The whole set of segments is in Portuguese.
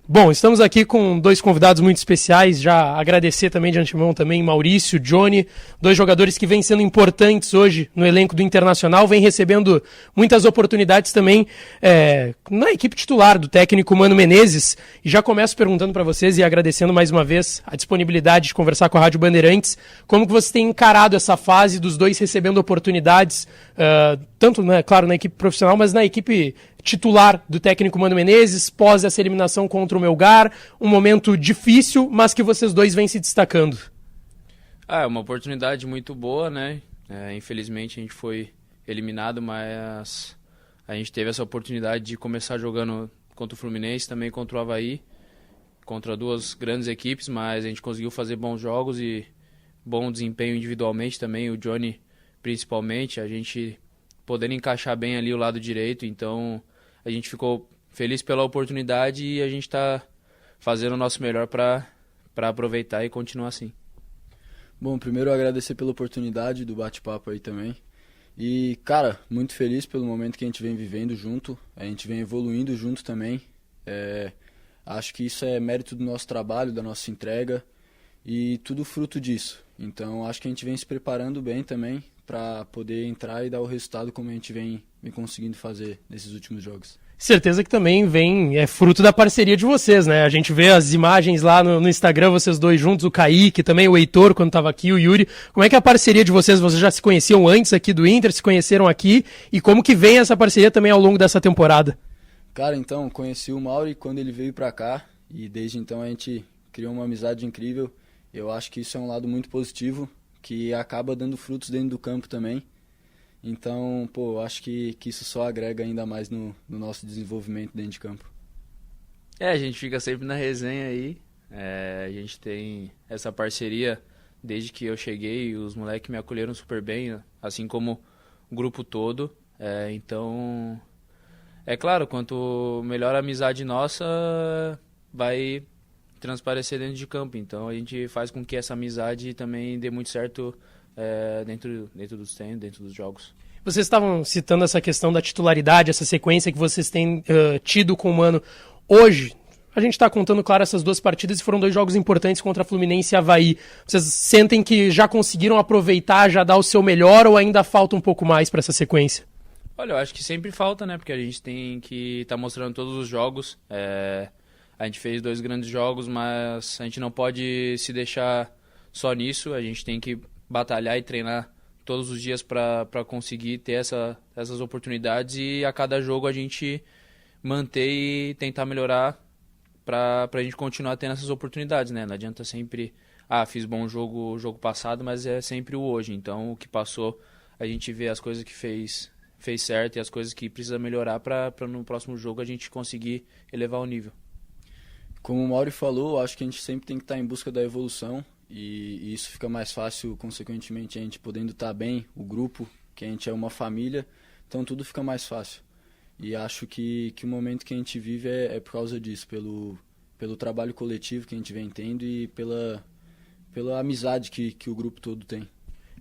Bom, estamos aqui com dois convidados muito especiais, já agradecer também de antemão também Maurício, Johnny, dois jogadores que vêm sendo importantes hoje no elenco do Internacional, vêm recebendo muitas oportunidades também na equipe titular do técnico Mano Menezes, e já começo perguntando para vocês e agradecendo mais uma vez a disponibilidade de conversar com a Rádio Bandeirantes, como que vocês têm encarado essa fase dos dois recebendo oportunidades, tanto, né, claro, na equipe profissional, mas na equipe titular do técnico Mano Menezes, pós essa eliminação contra o Melgar, um momento difícil, mas que vocês dois vêm se destacando. É uma oportunidade muito boa, né? Infelizmente a gente foi eliminado, mas a gente teve essa oportunidade de começar jogando contra o Fluminense, também contra o Avaí, contra duas grandes equipes, mas a gente conseguiu fazer bons jogos e bom desempenho individualmente também, o Johnny principalmente, a gente podendo encaixar bem ali o lado direito, então a gente ficou feliz pela oportunidade e a gente está fazendo o nosso melhor para aproveitar e continuar assim. Bom, primeiro agradecer pela oportunidade do bate-papo aí também. E, cara, muito feliz pelo momento que a gente vem vivendo junto, a gente vem evoluindo junto também. Acho que isso é mérito do nosso trabalho, da nossa entrega e tudo fruto disso. Então, acho que a gente vem se preparando bem também para poder entrar e dar o resultado como a gente vem conseguindo fazer nesses últimos jogos. Certeza que também é fruto da parceria de vocês, né? A gente vê as imagens lá no Instagram, vocês dois juntos, o Kaique, também o Heitor, quando estava aqui, o Yuri. Como é que é a parceria de vocês? Vocês já se conheciam antes aqui do Inter, se conheceram aqui? E como que vem essa parceria também ao longo dessa temporada? Cara, então, conheci o Mauri quando ele veio para cá e desde então a gente criou uma amizade incrível. Eu acho que isso é um lado muito positivo, que acaba dando frutos dentro do campo também. Então, acho que isso só agrega ainda mais no nosso desenvolvimento dentro de campo. A gente fica sempre na resenha aí. A gente tem essa parceria desde que eu cheguei e os moleques me acolheram super bem, assim como o grupo todo. Então, é claro, quanto melhor a amizade nossa, vai transparecer dentro de campo. Então, a gente faz com que essa amizade também dê muito certo dentro dos treinos, dentro dos jogos. Vocês estavam citando essa questão da titularidade, essa sequência que vocês têm tido com o Mano. Hoje, a gente está contando, claro, essas duas partidas e foram dois jogos importantes contra Fluminense e Avaí. Vocês sentem que já conseguiram aproveitar, já dar o seu melhor ou ainda falta um pouco mais para essa sequência? Olha, eu acho que sempre falta, né? Porque a gente tem que estar mostrando todos os jogos. A gente fez 2 grandes jogos, mas a gente não pode se deixar só nisso. A gente tem que batalhar e treinar todos os dias para conseguir ter essas oportunidades e a cada jogo a gente manter e tentar melhorar para a gente continuar tendo essas oportunidades, né? Não adianta sempre, fiz bom jogo passado, mas é sempre o hoje. Então, o que passou, a gente vê as coisas que fez certo e as coisas que precisa melhorar para no próximo jogo a gente conseguir elevar o nível. Como o Mauri falou, acho que a gente sempre tem que estar em busca da evolução e isso fica mais fácil, consequentemente, a gente podendo estar bem, o grupo, que a gente é uma família, então tudo fica mais fácil. E acho que o momento que a gente vive é por causa disso, pelo trabalho coletivo que a gente vem tendo e pela amizade que o grupo todo tem.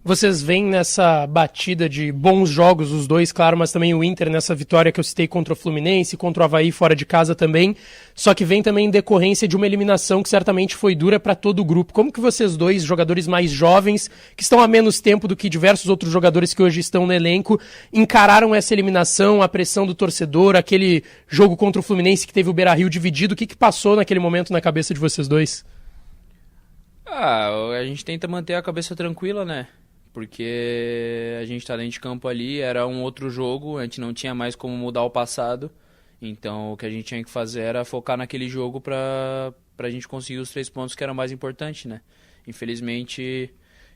Vocês vêm nessa batida de bons jogos, os dois, claro, mas também o Inter nessa vitória que eu citei contra o Fluminense, contra o Avaí fora de casa também, só que vem também em decorrência de uma eliminação que certamente foi dura para todo o grupo. Como que vocês dois, jogadores mais jovens, que estão há menos tempo do que diversos outros jogadores que hoje estão no elenco, encararam essa eliminação, a pressão do torcedor, aquele jogo contra o Fluminense que teve o Beira-Rio dividido, o que passou naquele momento na cabeça de vocês dois? A gente tenta manter a cabeça tranquila, né? Porque a gente tá dentro de campo ali, era um outro jogo, a gente não tinha mais como mudar o passado, então o que a gente tinha que fazer era focar naquele jogo pra gente conseguir os 3 pontos que era o mais importante, né? Infelizmente,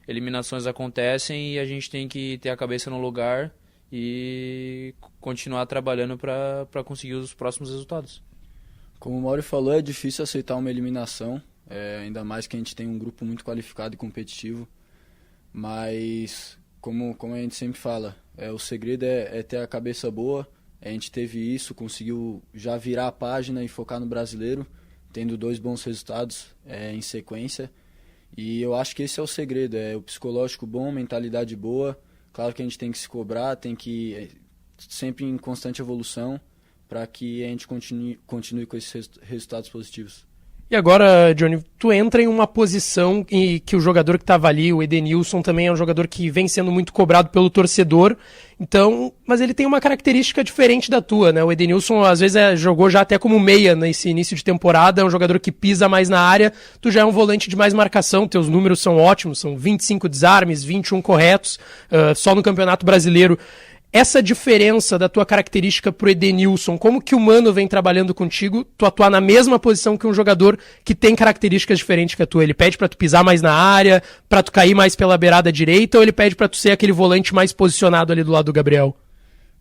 eliminações acontecem e a gente tem que ter a cabeça no lugar e continuar trabalhando pra conseguir os próximos resultados. Como o Mauri falou, é difícil aceitar uma eliminação, ainda mais que a gente tem um grupo muito qualificado e competitivo. Mas, como a gente sempre fala, o segredo é ter a cabeça boa. A gente teve isso, conseguiu já virar a página e focar no brasileiro, tendo 2 bons resultados em sequência. E eu acho que esse é o segredo, o psicológico bom, mentalidade boa. Claro que a gente tem que se cobrar, tem que sempre em constante evolução, para que a gente continue com esses resultados positivos. E agora, Johnny, tu entra em uma posição em que o jogador que estava ali, o Edenilson, também é um jogador que vem sendo muito cobrado pelo torcedor, então, mas ele tem uma característica diferente da tua, né? O Edenilson, às vezes, jogou já até como meia nesse início de temporada, é um jogador que pisa mais na área, tu já é um volante de mais marcação, teus números são ótimos, são 25 desarmes, 21 corretos, só no Campeonato Brasileiro. Essa diferença da tua característica pro Edenilson, como que o Mano vem trabalhando contigo, tu atuar na mesma posição que um jogador que tem características diferentes que a tua? Ele pede pra tu pisar mais na área, pra tu cair mais pela beirada direita, ou ele pede pra tu ser aquele volante mais posicionado ali do lado do Gabriel?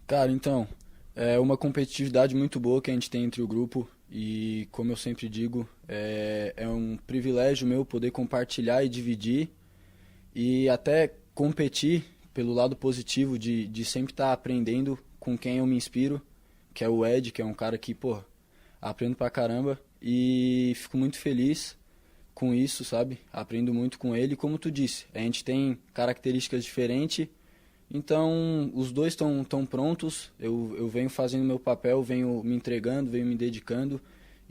Cara, então, é uma competitividade muito boa que a gente tem entre o grupo e, como eu sempre digo, é um privilégio meu poder compartilhar e dividir e até competir pelo lado positivo de sempre estar aprendendo com quem eu me inspiro, que é o Ed, que é um cara que, aprendo pra caramba e fico muito feliz com isso, sabe? Aprendo muito com ele, como tu disse, a gente tem características diferentes, então os dois estão prontos, eu venho fazendo meu papel, venho me entregando, venho me dedicando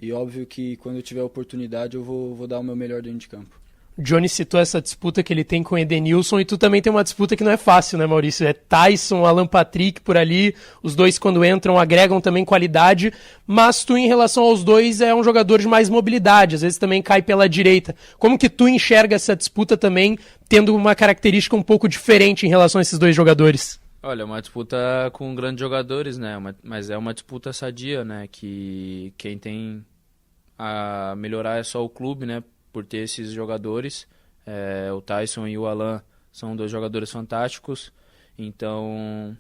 e óbvio que quando eu tiver a oportunidade eu vou dar o meu melhor dentro de campo. Johnny citou essa disputa que ele tem com o Edenilson e tu também tem uma disputa que não é fácil, né, Maurício? É Tyson, Alan Patrick por ali, os dois quando entram agregam também qualidade, mas tu em relação aos dois é um jogador de mais mobilidade, às vezes também cai pela direita. Como que tu enxerga essa disputa também, tendo uma característica um pouco diferente em relação a esses dois jogadores? Olha, é uma disputa com grandes jogadores, né? Mas é uma disputa sadia, né? Que quem tem a melhorar é só o clube, né? Por ter esses jogadores. O Tyson e o Alan são dois jogadores fantásticos. Então,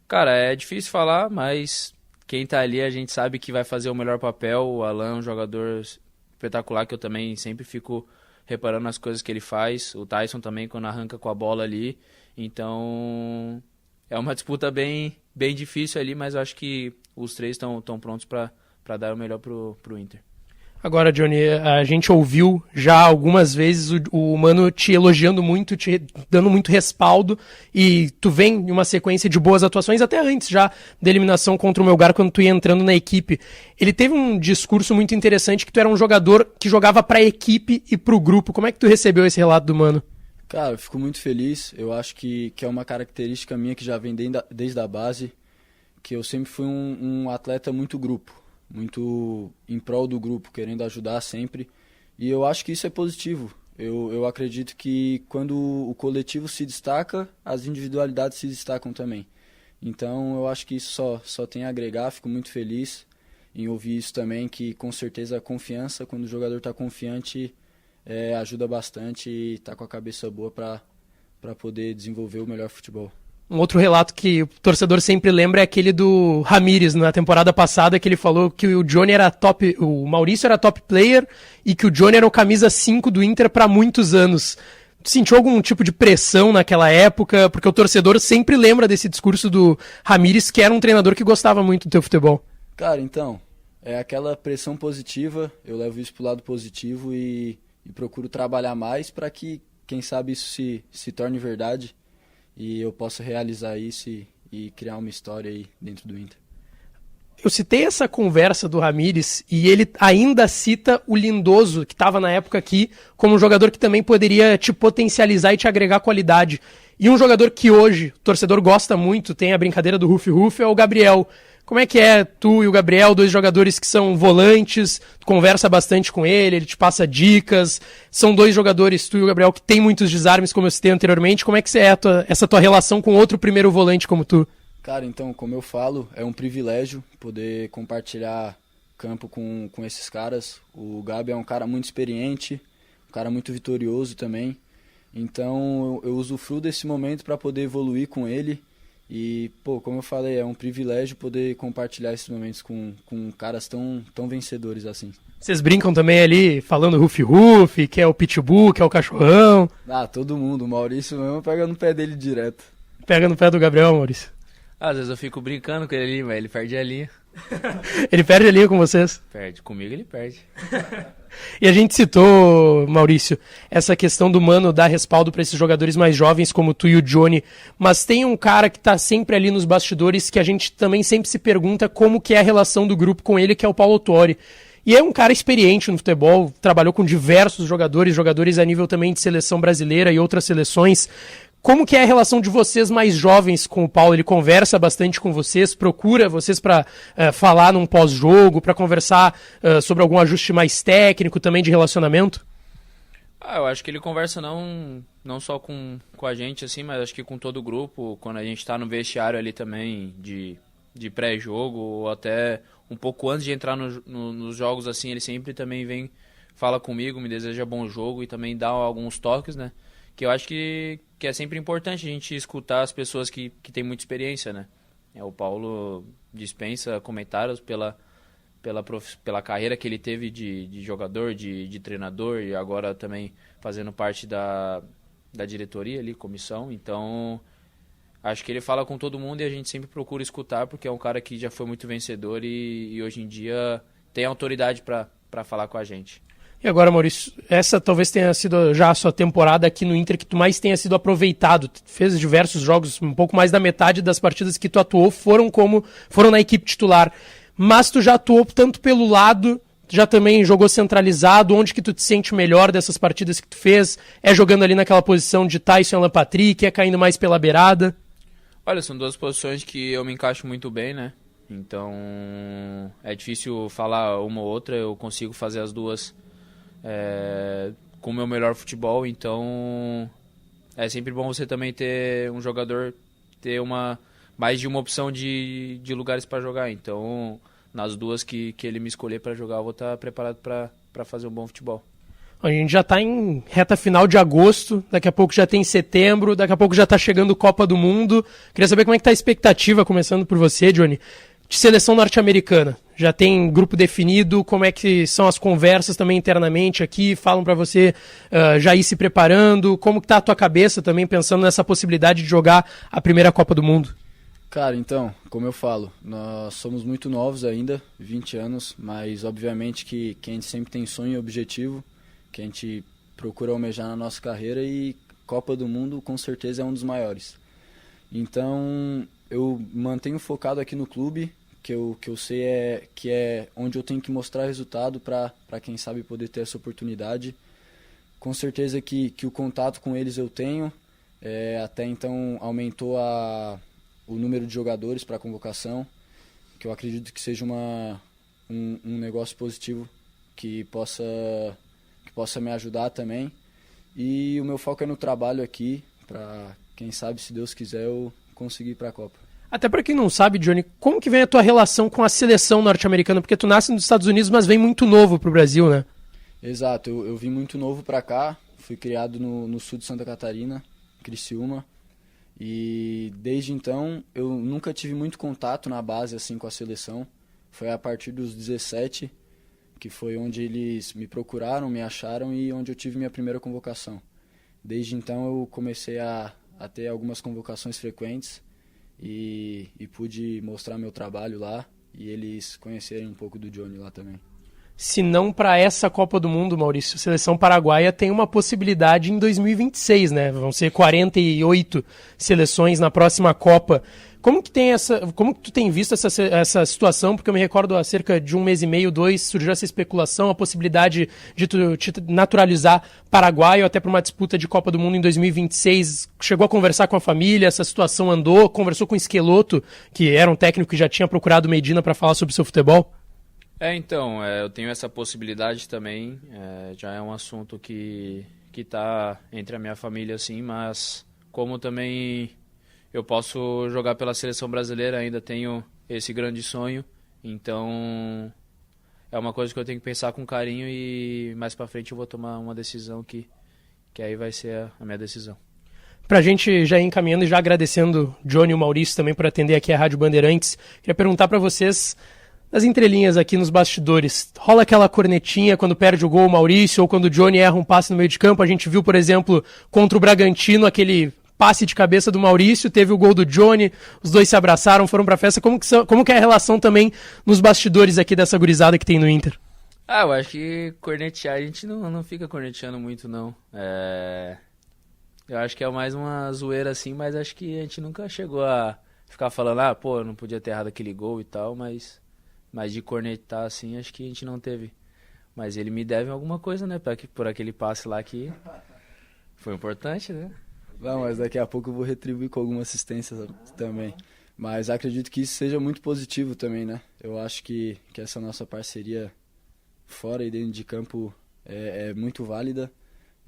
cara, é difícil falar, mas quem tá ali a gente sabe que vai fazer o melhor papel. O Alan é um jogador espetacular que eu também sempre fico reparando nas coisas que ele faz. O Tyson também quando arranca com a bola ali. Então, é uma disputa bem difícil ali, mas eu acho que os três estão prontos para dar o melhor pro Inter. Agora, Johnny, a gente ouviu já algumas vezes o Mano te elogiando muito, te dando muito respaldo, e tu vem em uma sequência de boas atuações, até antes já da eliminação contra o Melgar, quando tu ia entrando na equipe. Ele teve um discurso muito interessante, que tu era um jogador que jogava pra equipe e pro grupo. Como é que tu recebeu esse relato do Mano? Cara, eu fico muito feliz, eu acho que é uma característica minha que já vem desde a base, que eu sempre fui um atleta muito grupo. Muito em prol do grupo, querendo ajudar sempre. E eu acho que isso é positivo. Eu acredito que quando o coletivo se destaca, as individualidades se destacam também. Então eu acho que isso só tem a agregar, fico muito feliz em ouvir isso também, que com certeza a confiança, quando o jogador está confiante, ajuda bastante e está com a cabeça boa para poder desenvolver o melhor futebol. Um outro relato que o torcedor sempre lembra é aquele do Ramírez, na temporada passada, que ele falou que o Johnny era top, o Maurício era top player e que o Johnny era o camisa 5 do Inter para muitos anos. Tu sentiu algum tipo de pressão naquela época? Porque o torcedor sempre lembra desse discurso do Ramírez, que era um treinador que gostava muito do teu futebol. Cara, então, é aquela pressão positiva, eu levo isso pro lado positivo e procuro trabalhar mais para que, quem sabe, isso se torne verdade. E eu posso realizar isso e criar uma história aí dentro do Inter. Eu citei essa conversa do Ramírez e ele ainda cita o Lindoso, que estava na época aqui, como um jogador que também poderia te potencializar e te agregar qualidade. E um jogador que hoje o torcedor gosta muito, tem a brincadeira do Ruf-Ruf, é o Gabriel. Como é que é tu e o Gabriel, dois jogadores que são volantes, tu conversa bastante com ele te passa dicas, são dois jogadores, tu e o Gabriel, que tem muitos desarmes, como eu citei anteriormente. Como é que é essa tua relação com outro primeiro volante como tu? Cara, então, como eu falo, é um privilégio poder compartilhar campo com esses caras. O Gabi é um cara muito experiente, um cara muito vitorioso também. Então, eu usufruo desse momento para poder evoluir com ele. E, como eu falei, é um privilégio poder compartilhar esses momentos com caras tão vencedores assim. Vocês brincam também ali, falando Ruf-Ruf, que é o Pitbull, que é o cachorrão? Ah, todo mundo. O Maurício mesmo pega no pé dele direto. Pega no pé do Gabriel, Maurício? Às vezes eu fico brincando com ele ali, mas ele perde a linha. Ele perde a linha com vocês? Perde. Comigo ele perde. E a gente citou, Maurício, essa questão do Mano dar respaldo para esses jogadores mais jovens como tu e o Johnny, mas tem um cara que tá sempre ali nos bastidores que a gente também sempre se pergunta como que é a relação do grupo com ele, que é o Paulo Autuori. E é um cara experiente no futebol, trabalhou com diversos jogadores a nível também de seleção brasileira e outras seleções. Como que é a relação de vocês mais jovens com o Paulo? Ele conversa bastante com vocês, procura vocês para falar num pós-jogo, para conversar sobre algum ajuste mais técnico também de relacionamento? Eu acho que ele conversa não só com a gente, assim, mas acho que com todo o grupo, quando a gente está no vestiário ali também de pré-jogo, ou até um pouco antes de entrar nos jogos, assim, ele sempre também vem, fala comigo, me deseja bom jogo e também dá alguns toques, né? Que eu acho que é sempre importante a gente escutar as pessoas que têm muita experiência, né? O Paulo dispensa comentários pela carreira que ele teve de jogador, de treinador e agora também fazendo parte da diretoria ali, comissão. Então, acho que ele fala com todo mundo e a gente sempre procura escutar porque é um cara que já foi muito vencedor e hoje em dia tem autoridade para falar com a gente. E agora, Maurício, essa talvez tenha sido já a sua temporada aqui no Inter que tu mais tenha sido aproveitado. Tu fez diversos jogos, um pouco mais da metade das partidas que tu atuou foram na equipe titular. Mas tu já atuou tanto pelo lado, já também jogou centralizado. Onde que tu te sente melhor dessas partidas que tu fez? É jogando ali naquela posição de Tyson e Alan Patrick? É caindo mais pela beirada? Olha, são duas posições que eu me encaixo muito bem, né? Então é difícil falar uma ou outra, eu consigo fazer as duas com o meu melhor futebol, então é sempre bom você também ter um jogador, ter mais de uma opção de lugares para jogar, então nas duas que ele me escolher para jogar eu vou estar preparado para fazer um bom futebol. A gente já está em reta final de agosto, daqui a pouco já tem setembro, daqui a pouco já está chegando Copa do Mundo. Queria saber como é que está a expectativa, começando por você, Johnny, de seleção norte-americana. Já tem grupo definido, como é que são as conversas também internamente aqui, falam para você já ir se preparando, como que tá a tua cabeça também pensando nessa possibilidade de jogar a primeira Copa do Mundo? Cara, então, como eu falo, nós somos muito novos ainda, 20 anos, mas obviamente que a gente sempre tem sonho e objetivo, que a gente procura almejar na nossa carreira e Copa do Mundo com certeza é um dos maiores. Então, eu mantenho focado aqui no clube, que eu sei que é onde eu tenho que mostrar resultado para quem sabe poder ter essa oportunidade. Com certeza que o contato com eles eu tenho, até então aumentou o número de jogadores para a convocação, que eu acredito que seja um negócio positivo que possa me ajudar também. E o meu foco é no trabalho aqui, para quem sabe, se Deus quiser, eu conseguir ir para a Copa. Até para quem não sabe, Johnny, como que vem a tua relação com a seleção norte-americana? Porque tu nasce nos Estados Unidos, mas vem muito novo pro Brasil, né? Exato, eu vim muito novo para cá, fui criado no sul de Santa Catarina, Criciúma, e desde então eu nunca tive muito contato na base assim com a seleção. Foi a partir dos 17, que foi onde eles me procuraram, me acharam e onde eu tive minha primeira convocação. Desde então eu comecei a ter algumas convocações frequentes, e pude mostrar meu trabalho lá e eles conhecerem um pouco do Johnny lá também. Se não para essa Copa do Mundo, Maurício, a seleção paraguaia tem uma possibilidade em 2026, né? Vão ser 48 seleções na próxima Copa. Como que tu tem visto essa situação? Porque eu me recordo há cerca de 1 mês e meio, 2, surgiu essa especulação, a possibilidade de tu te naturalizar paraguaio até para uma disputa de Copa do Mundo em 2026. Chegou a conversar com a família, essa situação andou, conversou com o Esqueloto, que era um técnico que já tinha procurado Medina para falar sobre o seu futebol? Então, eu tenho essa possibilidade também, já é um assunto que tá entre a minha família, assim, mas como também eu posso jogar pela seleção brasileira, ainda tenho esse grande sonho, então é uma coisa que eu tenho que pensar com carinho e mais pra frente eu vou tomar uma decisão que aí vai ser a minha decisão. Pra gente já ir encaminhando e já agradecendo Johnny e o Maurício também por atender aqui a Rádio Bandeirantes, queria perguntar pra vocês, nas entrelinhas aqui nos bastidores, rola aquela cornetinha quando perde o gol o Maurício ou quando o Johnny erra um passe no meio de campo? A gente viu, por exemplo, contra o Bragantino, aquele passe de cabeça do Maurício, teve o gol do Johnny, os dois se abraçaram, foram pra festa. Como que é a relação também nos bastidores aqui dessa gurizada que tem no Inter? Eu acho que cornetear a gente não fica corneteando muito, não. Eu acho que é mais uma zoeira assim, mas acho que a gente nunca chegou a ficar falando, pô, não podia ter errado aquele gol e tal, mas de cornetar assim, acho que a gente não teve. Mas ele me deve alguma coisa, né, por aquele passe lá que foi importante, né? Não, mas daqui a pouco eu vou retribuir com alguma assistência também. Mas acredito que isso seja muito positivo também, né? Eu acho que essa nossa parceria fora e dentro de campo é muito válida.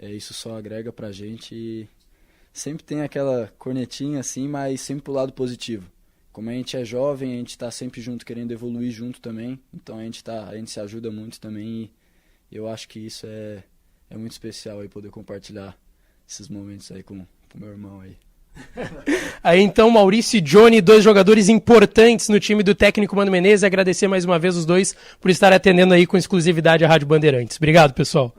Isso só agrega pra gente e sempre tem aquela cornetinha assim, mas sempre pro lado positivo. Como a gente é jovem, a gente tá sempre junto, querendo evoluir junto também. Então a gente se ajuda muito também e eu acho que isso é muito especial aí, poder compartilhar esses momentos aí com meu irmão aí. Aí então, Maurício e Johnny, 2 jogadores importantes no time do técnico Mano Menezes. Agradecer mais uma vez os dois por estarem atendendo aí com exclusividade a Rádio Bandeirantes. Obrigado, pessoal.